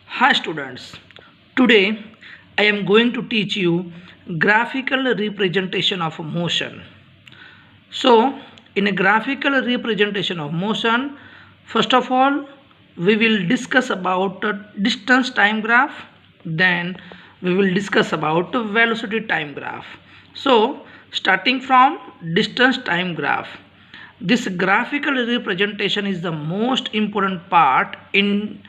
Hi students, today I am going to teach you graphical representation of motion. So, in a graphical representation of motion, first of all, we will discuss about the distance time graph, then we will discuss about the velocity time graph. So, starting from distance time graph, this graphical representation is the most important part in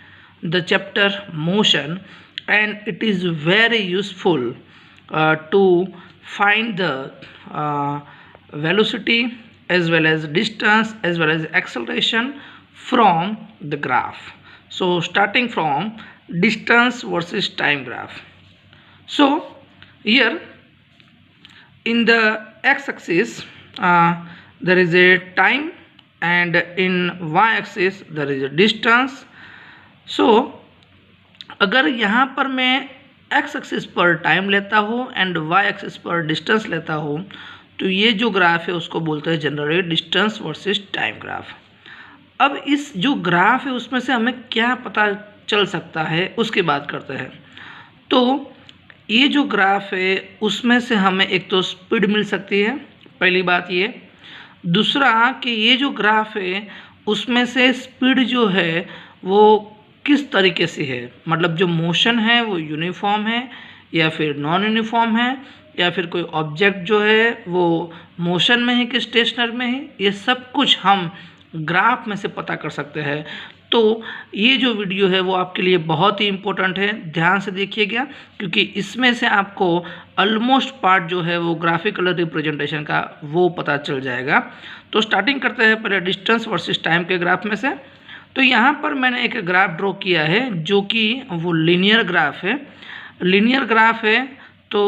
the chapter motion, and it is very useful to find the velocity as well as distance as well as acceleration from the graph. So starting from distance versus time graph. So here in the x-axis there is a time, and in y-axis there is a distance. So अगर यहाँ पर मैं x axis पर time लेता हूँ and Y axis पर distance लेता हूँ, तो ये जो ग्राफ है उसको बोलते हैं generally distance versus time graph. अब इस जो ग्राफ है उसमें से हमें क्या पता चल सकता है उसकी बात करते हैं। तो ये जो ग्राफ है उसमें से हमें एक तो स्पीड मिल सकती है, पहली बात ये। दूसरा कि ये जो ग्राफ है उसमें से स्पीड जो है वो किस तरीके से है, मतलब जो मोशन है वो यूनिफॉर्म है या फिर नॉन यूनिफॉर्म है, या फिर कोई ऑब्जेक्ट जो है वो मोशन में है कि स्टेशनरी में है, ये सब कुछ हम ग्राफ में से पता कर सकते हैं। तो ये जो वीडियो है वो आपके लिए बहुत ही इम्पोर्टेंट है, ध्यान से देखिएगा, क्योंकि इसमें से आपको ऑलमोस्ट पार्ट जो है वो ग्राफिकल रिप्रेजेंटेशन का वो पता चल जाएगा। तो स्टार्टिंग करते हैं पहले डिस्टेंस वर्सेस टाइम के ग्राफ में से। तो यहाँ पर मैंने एक ग्राफ ड्रॉ किया है जो कि वो लीनियर ग्राफ है। लीनियर ग्राफ है तो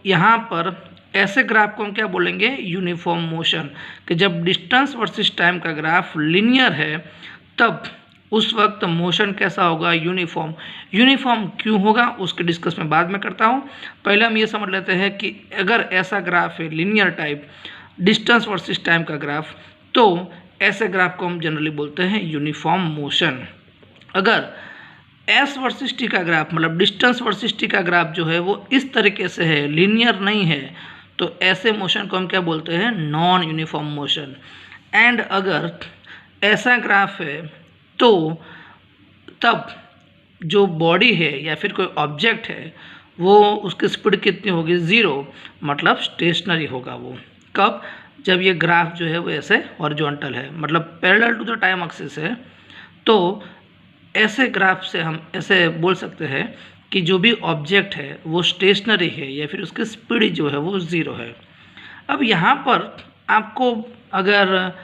यहाँ पर ऐसे ग्राफ को हम क्या बोलेंगे, यूनिफॉर्म मोशन। कि जब डिस्टेंस वर्सेस टाइम का ग्राफ लीनियर है तब उस वक्त मोशन कैसा होगा, यूनिफॉर्म। यूनिफॉर्म क्यों होगा उसके डिस्कस में बाद में करता हूँ। पहले हम ये समझ लेते हैं कि अगर ऐसा ग्राफ है linear type distance versus time का ग्राफ, तो ऐसे ग्राफ को हम जनरली बोलते हैं यूनिफॉर्म मोशन। अगर एस वर्सेस टी का ग्राफ मतलब डिस्टेंस वर्सेस टी का ग्राफ जो है वो इस तरीके से है, लीनियर नहीं है, तो ऐसे मोशन को हम क्या बोलते हैं, नॉन यूनिफॉर्म मोशन। एंड अगर ऐसा ग्राफ है तो तब जो बॉडी है या फिर कोई ऑब्जेक्ट है वो उसकी स्पीड कितनी होगी, ज़ीरो, मतलब स्टेशनरी होगा वो। कब, जब ये ग्राफ जो है वो ऐसे हॉरिजॉन्टल है, मतलब parallel to the time axis है। तो ऐसे ग्राफ से हम ऐसे बोल सकते हैं कि जो भी ऑब्जेक्ट है वो स्टेशनरी है या फिर उसकी स्पीड जो है वो ज़ीरो है। अब यहाँ पर आपको अगर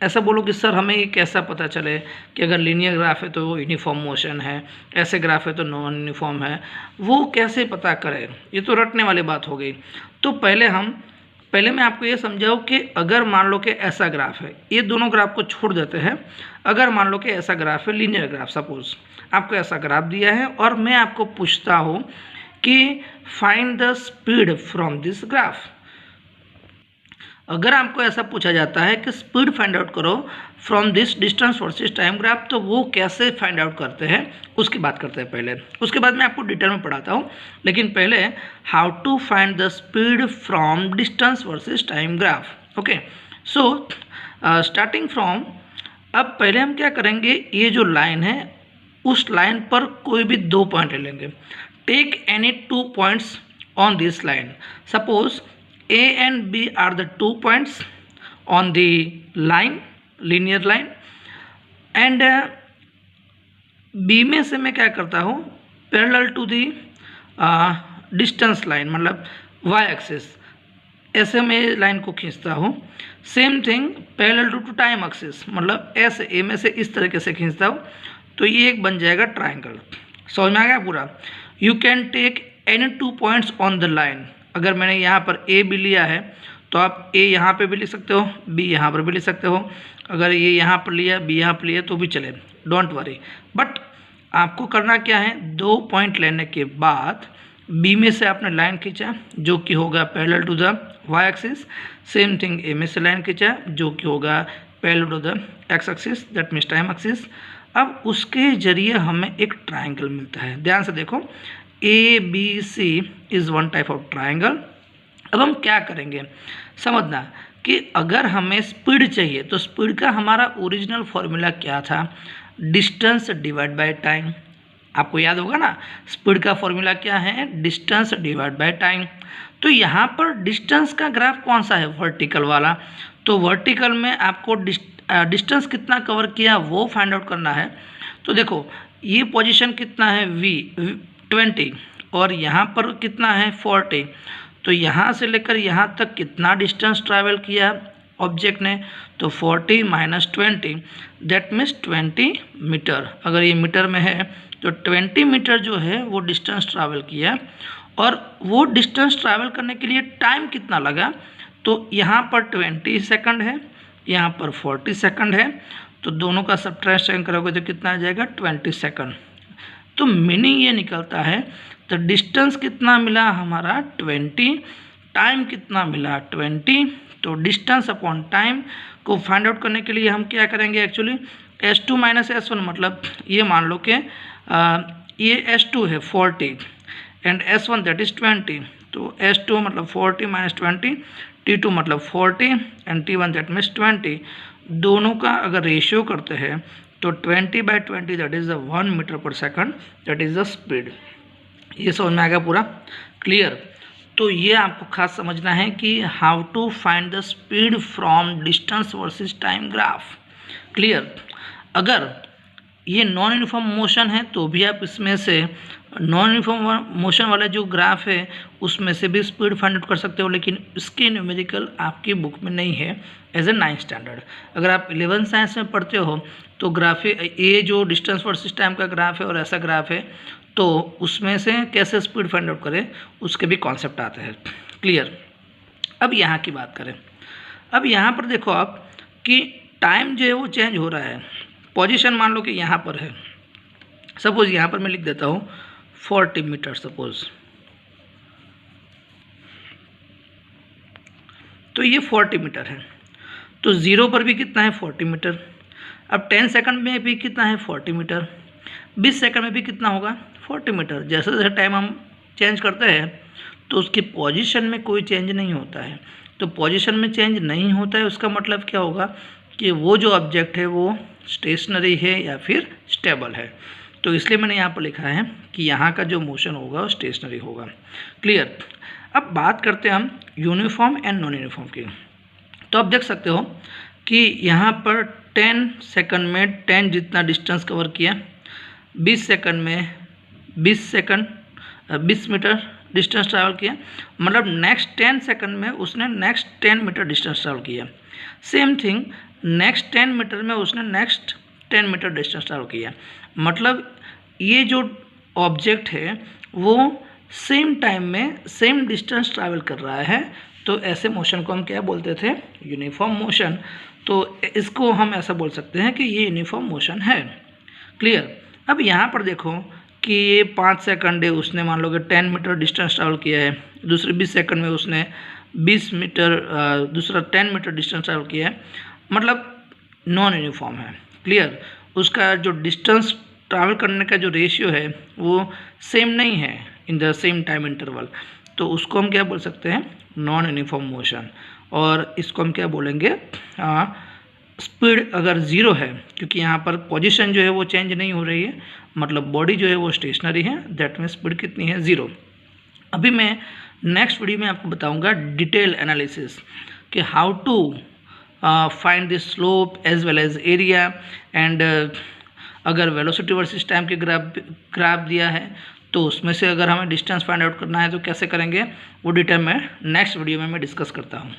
ऐसा बोलो कि सर हमें ये कैसा पता चले कि अगर लीनियर ग्राफ है तो यूनिफॉर्म मोशन है, ऐसे ग्राफ है तो नॉन यूनिफॉर्म है, वो कैसे पता करें, ये तो रटने वाली बात हो गई। तो पहले मैं आपको ये समझाऊँ कि अगर मान लो कि ऐसा ग्राफ है, ये दोनों ग्राफ को छोड़ देते हैं। अगर मान लो कि ऐसा ग्राफ है लीनियर ग्राफ, सपोज आपको ऐसा ग्राफ दिया है और मैं आपको पूछता हूँ कि find the speed from this graph. अगर आपको ऐसा पूछा जाता है कि स्पीड फाइंड आउट करो from this distance versus time graph, तो वो कैसे फाइंड आउट करते हैं उसकी बात करते हैं पहले। उसके बाद मैं आपको डिटेल में पढ़ाता हूँ, लेकिन पहले how to find the speed from distance versus time graph. Okay, so starting from, अब पहले हम क्या करेंगे, ये जो लाइन है उस लाइन पर कोई भी दो पॉइंट ले लेंगे। Take any two points on this line. Suppose A and B are the 2 points on the line, linear line, and B में से मैं क्या करता हूँ, parallel to the distance line मतलब y एक्सिस, ऐसे मैं लाइन को खींचता हूँ। Same thing parallel to time axis, मतलब ऐसे A में से इस तरीके से खींचता हूँ, तो ये एक बन जाएगा ट्राइंगल। समझ में आ गया पूरा। You can take any 2 points on the line. अगर मैंने यहाँ पर ए भी लिया है तो आप ए यहाँ पे भी लिख सकते हो, बी यहाँ पर भी लिख सकते हो। अगर ये यहाँ पर लिया, बी यहाँ पर लिया तो भी चले, डोंट वरी। बट आपको करना क्या है, 2 पॉइंट लेने के बाद बी में से आपने लाइन खींचा जो कि होगा parallel to the Y axis. Same thing A में से लाइन खींचा जो कि होगा parallel to the X axis, that means time axis. अब उसके जरिए हमें एक ट्राइंगल मिलता है। ध्यान से देखो, ABC is one type of triangle. अब हम क्या करेंगे, समझना कि अगर हमें स्पीड चाहिए तो स्पीड का हमारा ओरिजिनल फॉर्मूला क्या था, डिस्टेंस डिवाइड बाय टाइम। आपको याद होगा ना, स्पीड का फॉर्मूला क्या है, डिस्टेंस डिवाइड बाय टाइम। तो यहाँ पर डिस्टेंस का ग्राफ कौन सा है, वर्टिकल वाला। तो वर्टिकल में आपको डिस्टेंस कितना कवर किया वो फाइंड आउट करना है। तो देखो ये पोजीशन कितना है V 20 और यहाँ पर कितना है 40। तो यहाँ से लेकर यहाँ तक कितना डिस्टेंस ट्रैवल किया ऑब्जेक्ट ने, तो 40 माइनस 20 दैट मीन्स 20 मीटर। अगर ये मीटर में है तो 20 मीटर जो है वो डिस्टेंस ट्रैवल किया। और वो डिस्टेंस ट्रैवल करने के लिए टाइम कितना लगा, तो यहाँ पर 20 सेकंड है, यहाँ पर 40 सेकंड है। तो दोनों का सब्ट्रैक्शन करोगे तो कितना आ जाएगा 20 सेकंड। तो मीनिंग ये निकलता है, तो डिस्टेंस कितना मिला हमारा 20, टाइम कितना मिला 20। तो डिस्टेंस अपॉन टाइम को फाइंड आउट करने के लिए हम क्या करेंगे, एक्चुअली S2 माइनस S1, मतलब ये मान लो कि ये S2 है 40 एंड S1 दैट इज़ 20। तो S2 मतलब 40 माइनस 20, T2 मतलब 40 एंड T1 दैट मीन्स 20। दोनों का अगर रेशियो करते हैं तो 20/20 दैट इज़ 1 मीटर पर second, that is the speed. ये समझ में आ गया पूरा क्लियर। तो ये आपको खास समझना है कि how to find the speed from distance versus time graph. Clear. अगर ये नॉन यूनिफॉर्म मोशन है तो भी आप इसमें से नॉन यूनिफॉर्म मोशन वाला जो ग्राफ है उसमें से भी स्पीड फाइंड आउट कर सकते हो, लेकिन इसके न्यूमेरिकल आपकी बुक में नहीं है एज ए 9th स्टैंडर्ड। अगर आप 11th साइंस में पढ़ते हो तो ग्राफ ये जो डिस्टेंस वर्सेस टाइम का ग्राफ है और ऐसा ग्राफ है, तो उसमें से कैसे स्पीड फाइंड आउट करें उसके भी कॉन्सेप्ट आते हैं। क्लियर। अब यहाँ की बात करें, अब यहाँ पर देखो आप कि टाइम जो है वो चेंज हो रहा है। पोजीशन मान लो कि यहाँ पर है, सपोज यहाँ पर मैं लिख देता हूँ 40 मीटर सपोज। तो ये 40 मीटर है, तो ज़ीरो पर भी कितना है 40 मीटर। अब 10 सेकंड में भी कितना है 40 मीटर, 20 सेकंड में भी कितना होगा 40 मीटर। जैसे जैसे टाइम हम चेंज करते हैं तो उसकी पोजीशन में कोई चेंज नहीं होता है। तो पोजीशन में चेंज नहीं होता है उसका मतलब क्या होगा कि वो जो ऑब्जेक्ट है वो स्टेशनरी है या फिर स्टेबल है। तो इसलिए मैंने यहाँ पर लिखा है कि यहाँ का जो मोशन होगा वो स्टेशनरी होगा। क्लियर। अब बात करते हैं हम यूनिफॉर्म एंड नॉन यूनिफॉर्म की। तो आप देख सकते हो कि यहाँ पर 10 सेकंड में 10 जितना डिस्टेंस कवर किया, 20 सेकंड में 20 मीटर डिस्टेंस ट्रैवल किया, मतलब नेक्स्ट 10 सेकंड में उसने नेक्स्ट 10 मीटर डिस्टेंस ट्रैवल किया। सेम थिंग नेक्स्ट 10 मीटर में उसने नेक्स्ट 10 मीटर डिस्टेंस ट्रैवल किया। मतलब ये जो ऑब्जेक्ट है वो सेम टाइम में सेम डिस्टेंस ट्रैवल कर रहा है। तो ऐसे मोशन को हम क्या बोलते थे, यूनिफॉर्म मोशन। तो इसको हम ऐसा बोल सकते हैं कि ये यूनिफॉर्म मोशन है। क्लियर। अब यहाँ पर देखो कि ये 5 सेकंड है, उसने मान लो कि 10 मीटर डिस्टेंस ट्रैवल किया है, दूसरे 20 सेकंड में उसने 20 मीटर दूसरा 10 मीटर डिस्टेंस ट्रैवल किया है, मतलब नॉन यूनिफॉर्म है। क्लियर। उसका जो डिस्टेंस ट्रैवल करने का जो रेशियो है वो सेम नहीं है in the same time interval. तो उसको हम क्या बोल सकते हैं, नॉन यूनिफॉर्म मोशन। और इसको हम क्या बोलेंगे, स्पीड अगर ज़ीरो है, क्योंकि यहाँ पर पोजीशन जो है वो चेंज नहीं हो रही है, मतलब बॉडी जो है वो स्टेशनरी है, दैट मीन्स स्पीड कितनी है 0। अभी मैं नेक्स्ट वीडियो में आपको बताऊंगा डिटेल एनालिसिस कि how to find the slope as well as area and अगर वेलोसिटी वर्सेस टाइम के ग्राफ दिया है तो उसमें से अगर हमें डिस्टेंस फाइंड आउट करना है तो कैसे करेंगे, वो डिटेल में नेक्स्ट वीडियो में मैं डिस्कस करता हूँ।